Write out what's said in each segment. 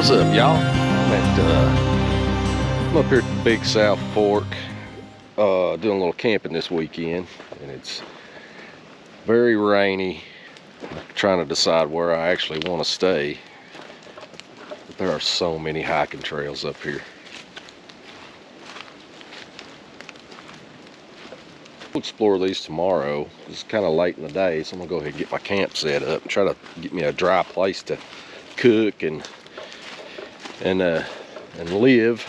What's up, y'all? I'm up here at the Big South Fork doing a little camping this weekend, and it's very rainy. I'm trying to decide where I actually want to stay, but there are so many hiking trails up here. We'll explore these tomorrow. It's kind of late in the day, so I'm gonna go ahead and get my camp set up and try to get me a dry place to cook and live.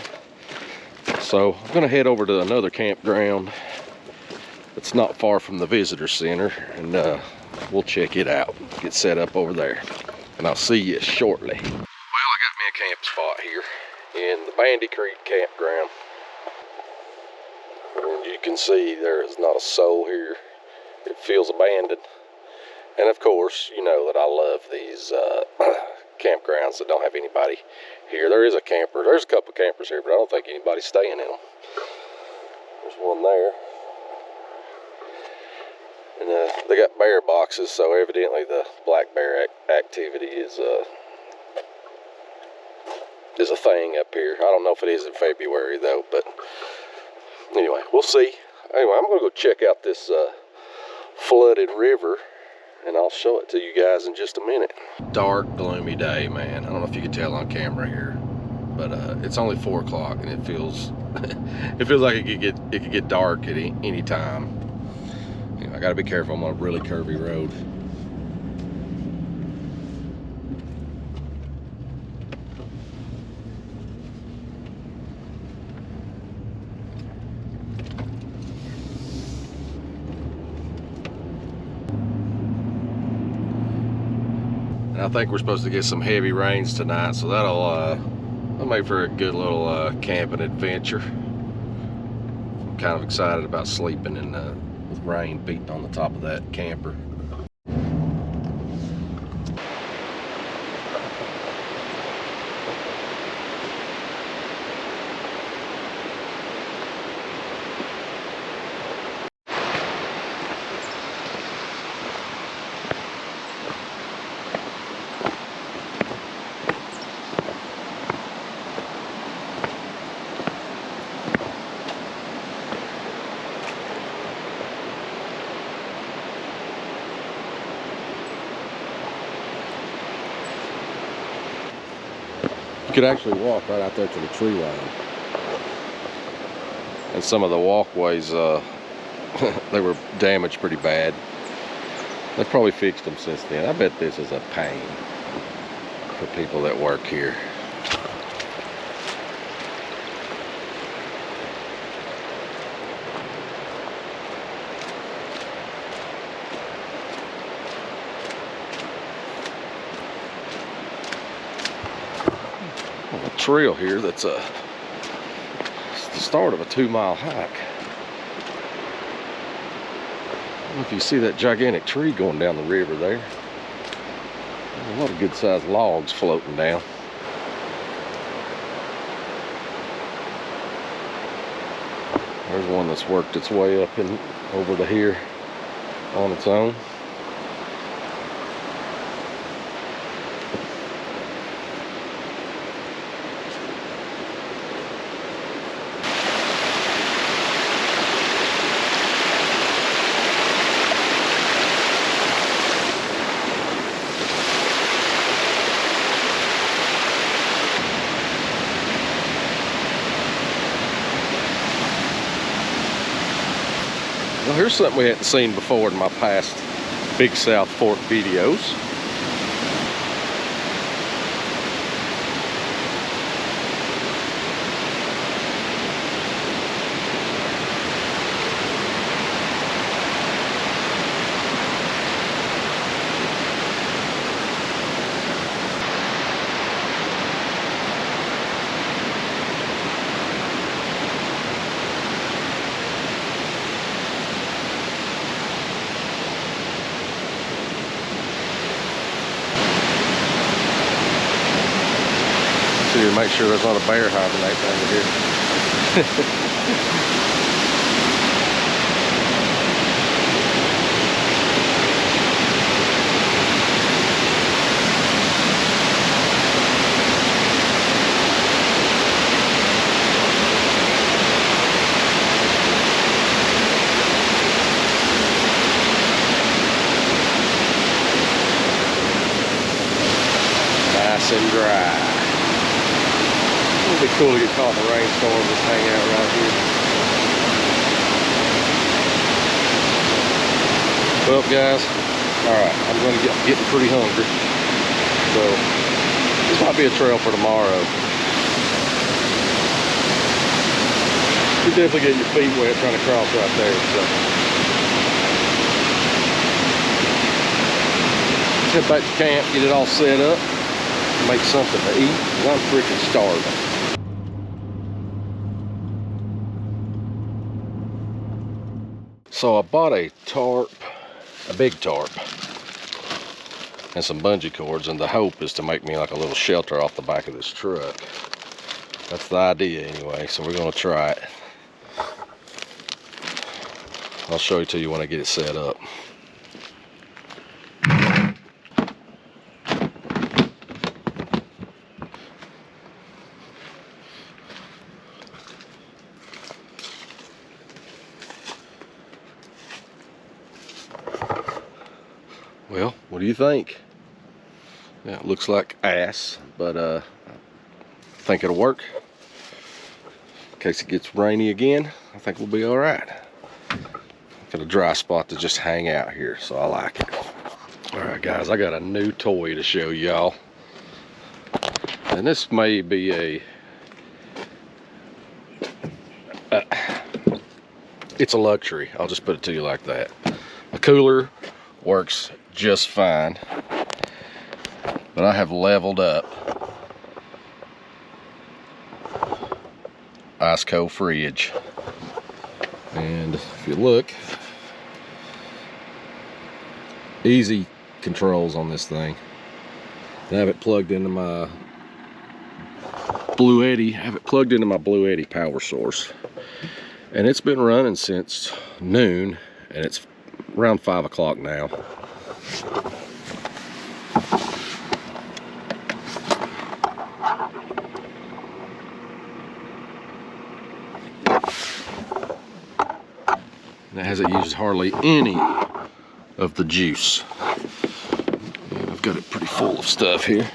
So I'm gonna head over to another campground that's not far from the visitor center, and we'll check it out, get set up over there, and I'll see you shortly. Well, I got me a camp spot here in the Bandy Creek campground, and you can see there is not a soul here. It feels abandoned, and of course you know that I love these campgrounds that don't have anybody here. There's a couple campers here, but I don't think anybody's staying in them. There's one there, and they got bear boxes, so evidently the black bear activity is a thing up here. I don't know if it is in February though, but anyway, we'll see. Anyway, I'm gonna go check out this flooded river, and I'll show it to you guys in just a minute. Dark, gloomy day, man. I don't know if you can tell on camera here, but it's only 4 o'clock, and it feels like it could get dark at any time. You know, I got to be careful. I'm on a really curvy road. And I think we're supposed to get some heavy rains tonight, so that'll make for a good little camping adventure. I'm kind of excited about sleeping with rain beating on the top of that camper. You could actually walk right out there to the tree line. And some of the walkways, they were damaged pretty bad. They've probably fixed them since then. I bet this is a pain for people that work here. Trail here that's it's the start of a 2-mile hike. I don't know if you see that gigantic tree going down the river there. There's a lot of good sized logs floating down. There's one that's worked its way up and over to here on its own. Well, here's something we hadn't seen before in my past Big South Fork videos. To make sure there's not a bear hibernating under here. nice and dry. It'll be cool to get caught in a rainstorm, just hang out right here. Well, guys, alright, I'm going to getting pretty hungry. So, this might be a trail for tomorrow. You definitely get your feet wet trying to cross right there. So, head back to camp, get it all set up, make something to eat. I'm freaking starving. So I bought a tarp, a big tarp, and some bungee cords, and the hope is to make me like a little shelter off the back of this truck. That's the idea anyway, so we're gonna try it. I'll show it to you when I get it set up. Well, what do you think? Yeah, it looks like ass, but I think it'll work. In case it gets rainy again, I think we'll be all right. Got a dry spot to just hang out here, so I like it. All right, guys, I got a new toy to show y'all. And this may be it's a luxury. I'll just put it to you like that. The cooler works just fine, but I have leveled up ice cold fridge, and if you look, easy controls on this thing. I have it plugged into my Blue Eddy. I have it plugged into my Blue Eddy power source, and it's been running since noon, and it's around 5 o'clock now. And it hasn't used hardly any of the juice. And I've got it pretty full of stuff here.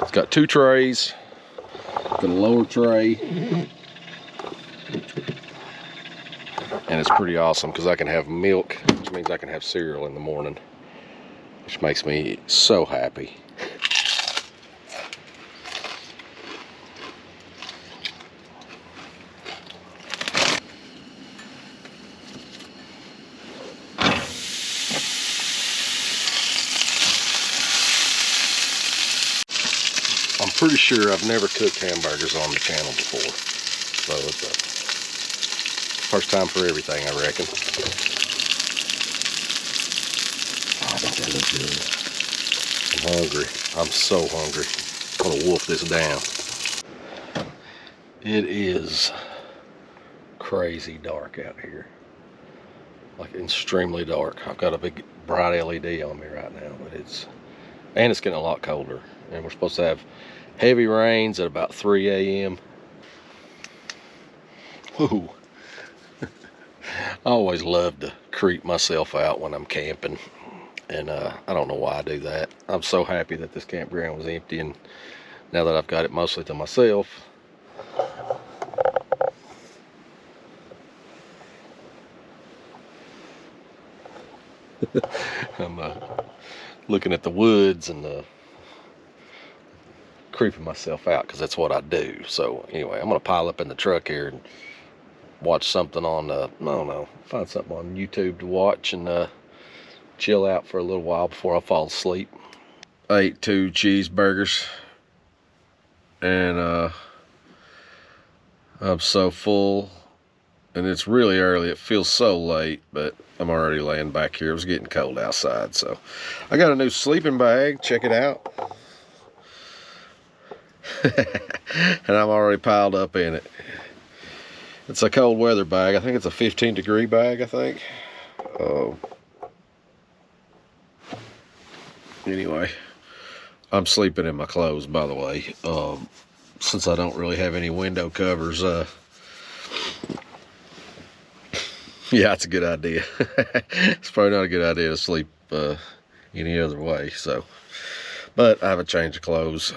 It's got 2 trays. Got a lower tray. And it's pretty awesome because I can have milk, which means I can have cereal in the morning, which makes me so happy. I'm pretty sure I've never cooked hamburgers on the channel before, so it's a first time for everything, I reckon. Oh, I think that looks good. I'm hungry. I'm so hungry. I'm gonna wolf this down. It is crazy dark out here. Like extremely dark. I've got a big bright LED on me right now, but it's getting a lot colder. And we're supposed to have heavy rains at about 3 a.m. Whoa. I always love to creep myself out when I'm camping, and I don't know why I do that. I'm so happy that this campground was empty, and now that I've got it mostly to myself, I'm looking at the woods and creeping myself out, because that's what I do. So anyway, I'm gonna pile up in the truck here and watch something on I don't know, find something on YouTube to watch, and chill out for a little while before I fall asleep. I ate 2 cheeseburgers, and I'm so full, and it's really early. It feels so late, but I'm already laying back here. It was getting cold outside, so I got a new sleeping bag. Check it out. And I'm already piled up in it. It's a cold weather bag. I think it's a 15-degree bag, I think. Anyway, I'm sleeping in my clothes, by the way. Since I don't really have any window covers, Yeah, it's a good idea. It's probably not a good idea to sleep any other way. So, but I have a change of clothes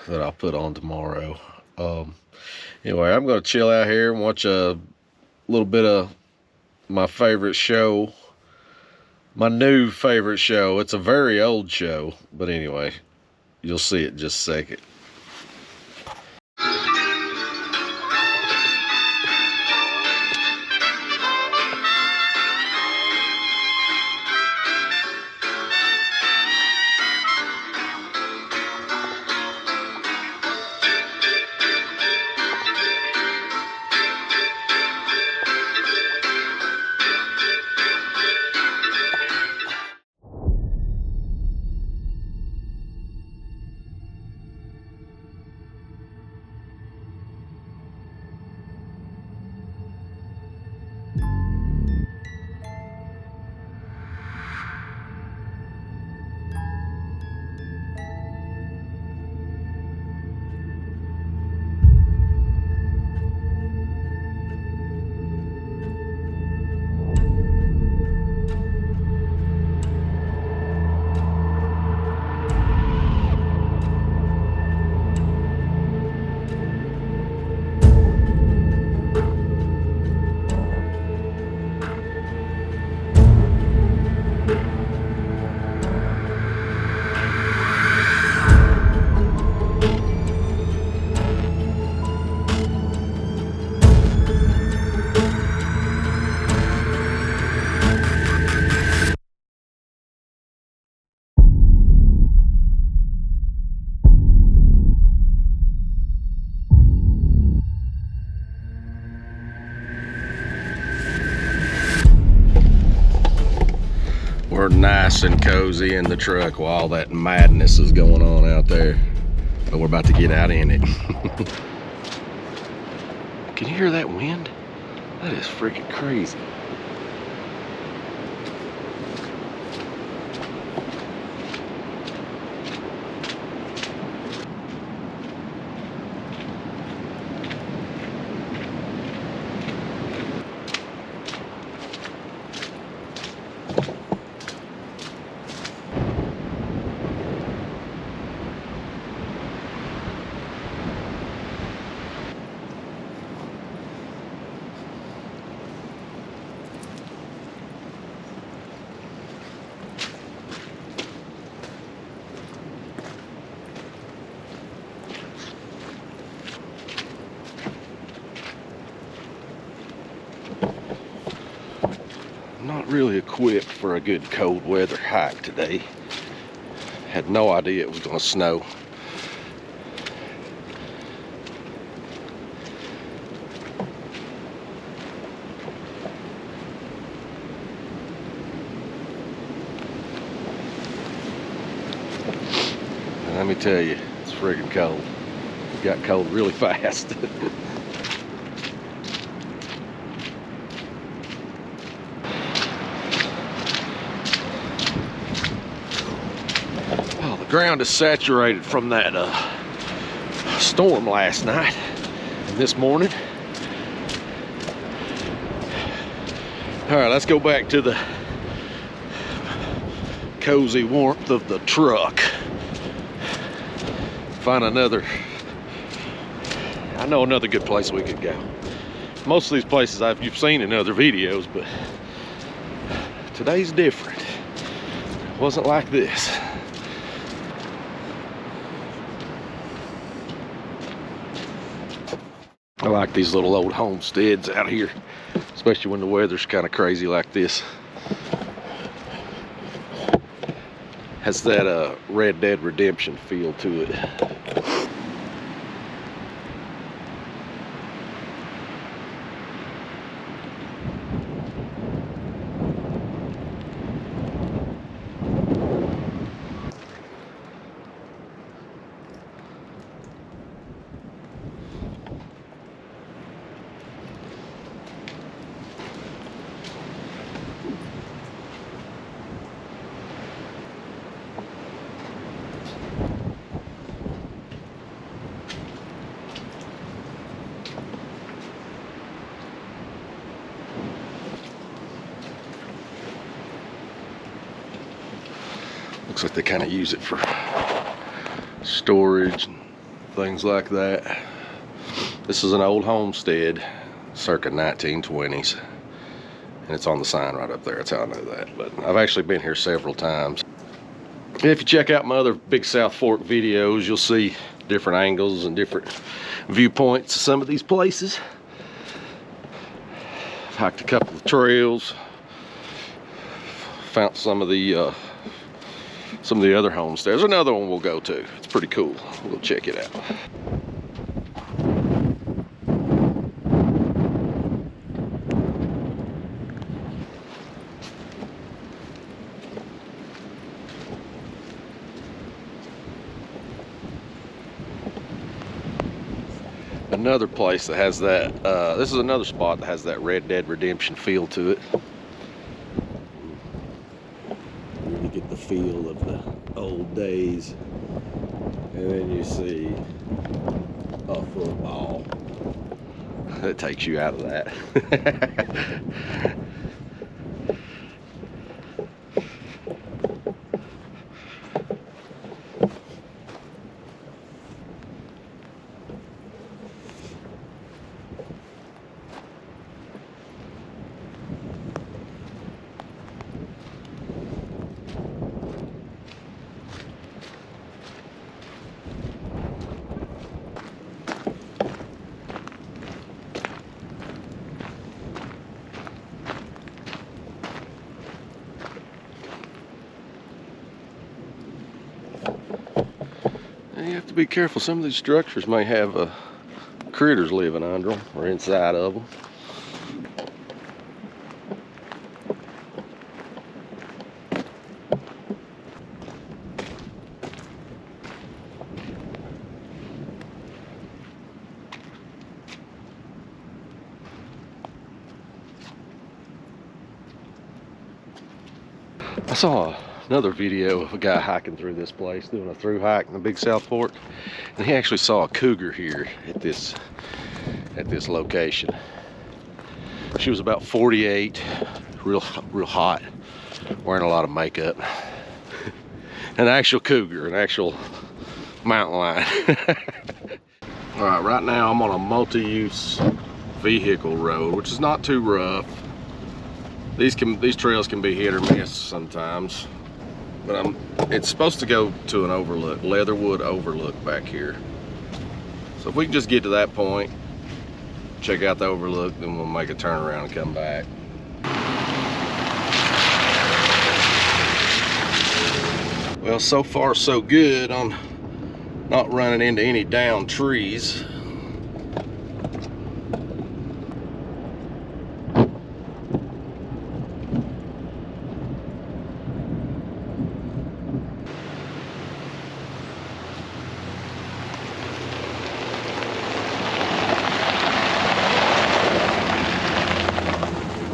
that I'll put on tomorrow. Anyway, I'm going to chill out here and watch a little bit of my favorite show. My new favorite show. It's a very old show, but anyway, you'll see it in just a second. We're nice and cozy in the truck while all that madness is going on out there. But we're about to get out in it. Can you hear that wind? That is freaking crazy. Not really equipped for a good cold weather hike today. Had no idea it was going to snow. And let me tell you, it's friggin' cold. It got cold really fast. The ground is saturated from that storm last night and this morning. All right, let's go back to the cozy warmth of the truck. Find another, I know another good place we could go. Most of these places you've seen in other videos, but today's different. It wasn't like this. I like these little old homesteads out here, especially when the weather's kind of crazy like this. Has that Red Dead Redemption feel to it. like they kind of use it for storage and things like that. This is an old homestead, circa 1920s. And it's on the sign right up there. That's how I know that. But I've actually been here several times. If you check out my other Big South Fork videos, you'll see different angles and different viewpoints of some of these places. I've hiked a couple of trails. Found some of the other homesteads. There's another one we'll go to. It's pretty cool. We'll check it out. Another place that has that, this is another spot that has that Red Dead Redemption feel to it. Really get the feel of the old days. And then you see a football. That takes you out of that. You have to be careful. Some of these structures may have critters living under them or inside of them. I saw another video of a guy hiking through this place, doing a through hike in the Big South Fork, and he actually saw a cougar here at this location. She was about 48, real hot, wearing a lot of makeup. An actual cougar, an actual mountain lion. All right, right now I'm on a multi-use vehicle road, which is not too rough. These trails can be hit or miss sometimes. But it's supposed to go to an overlook, Leatherwood Overlook back here. So if we can just get to that point, check out the overlook, then we'll make a turn around and come back. Well, so far so good. I'm not running into any downed trees.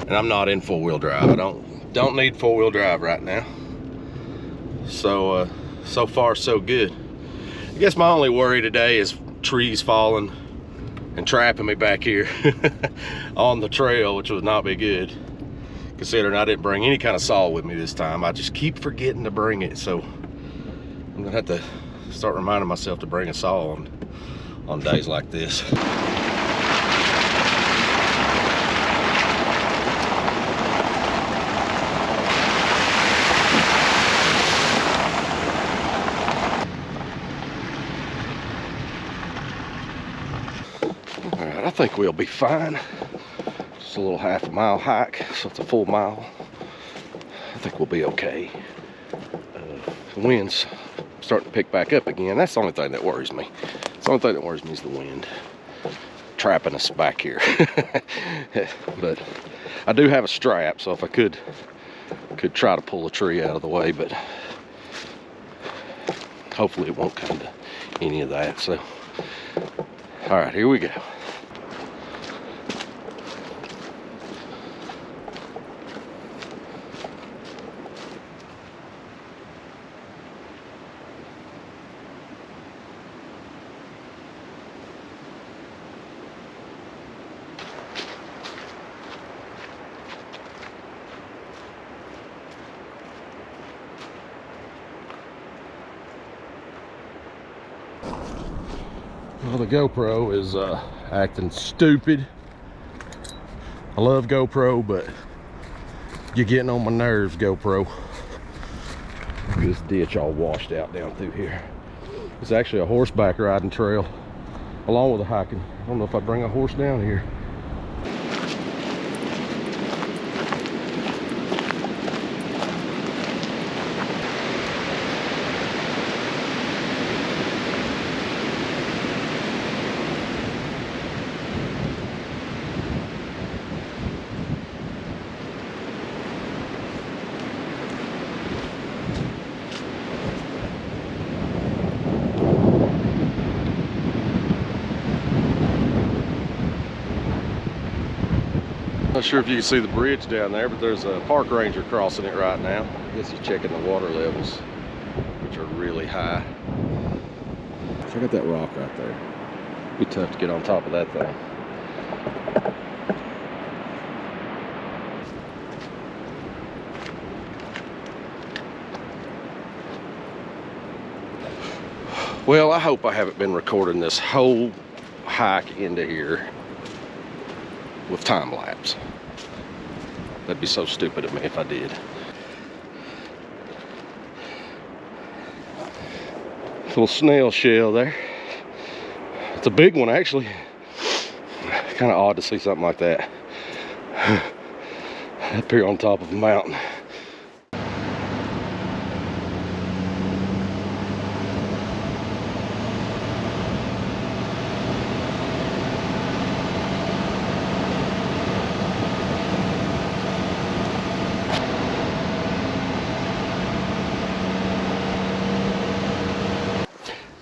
And I'm not in four-wheel drive. I don't need four-wheel drive right now. So so far so good. I guess my only worry today is trees falling and trapping me back here on the trail, which would not be good, considering I didn't bring any kind of saw with me this time. I just keep forgetting to bring it, so I'm gonna have to start reminding myself to bring a saw on days like this. I think we'll be fine. Just a little half-a-mile hike, so it's a full mile. I think we'll be okay. The wind's starting to pick back up again. That's the only thing that worries me. The only thing that worries me is the wind trapping us back here. But I do have a strap, so if I could try to pull a tree out of the way, but hopefully it won't come to any of that. So, all right, here we go. Well, the GoPro is acting stupid. I love GoPro, but you're getting on my nerves, GoPro. Look at this ditch all washed out down through here. It's actually a horseback riding trail along with the hiking. I don't know if I'd bring a horse down here. Not sure if you can see the bridge down there, but there's a park ranger crossing it right now. I guess he's checking the water levels, which are really high. Check out that rock right there. It'd be tough to get on top of that thing. Well, I hope I haven't been recording this whole hike into here with time lapse. That'd be so stupid of me if I did. Little snail shell there. It's a big one, actually. Kind of odd to see something like that up here on top of a mountain.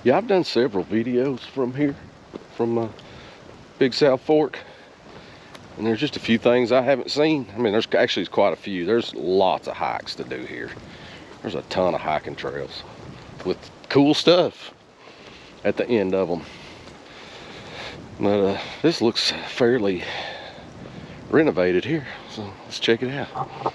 Yeah, I've done several videos from here, from Big South Fork, and there's just a few things I haven't seen. I mean, there's actually quite a few. There's lots of hikes to do here. There's a ton of hiking trails with cool stuff at the end of them. But this looks fairly renovated here, so let's check it out.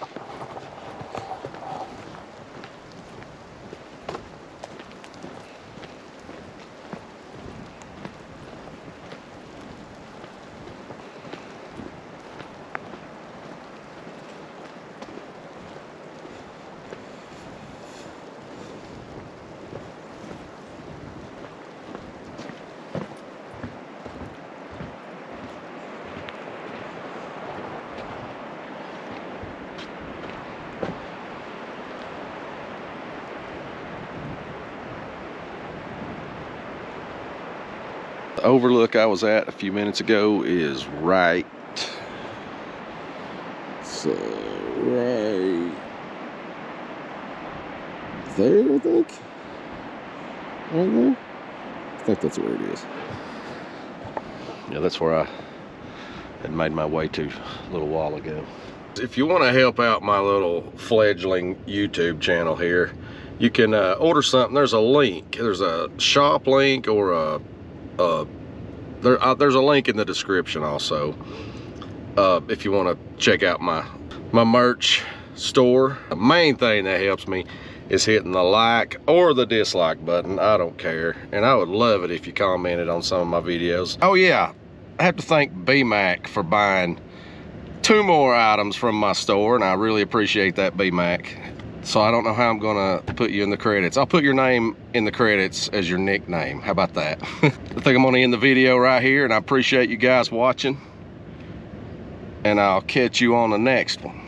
The overlook I was at a few minutes ago is right there, I think. Right there? I think that's where it is. Yeah, that's where I had made my way to a little while ago. If you want to help out my little fledgling YouTube channel here, you can order something. There's a link. There's a shop link or there's a link in the description also. If you want to check out my merch store. The main thing that helps me is hitting the like or the dislike button. I don't care, and I would love it if you commented on some of my videos. Oh yeah, I have to thank BMac for buying 2 more items from my store, and I really appreciate that, BMac. So I don't know how I'm gonna put you in the credits. I'll put your name in the credits as your nickname. How about that? I think I'm gonna end the video right here, and I appreciate you guys watching, and I'll catch you on the next one.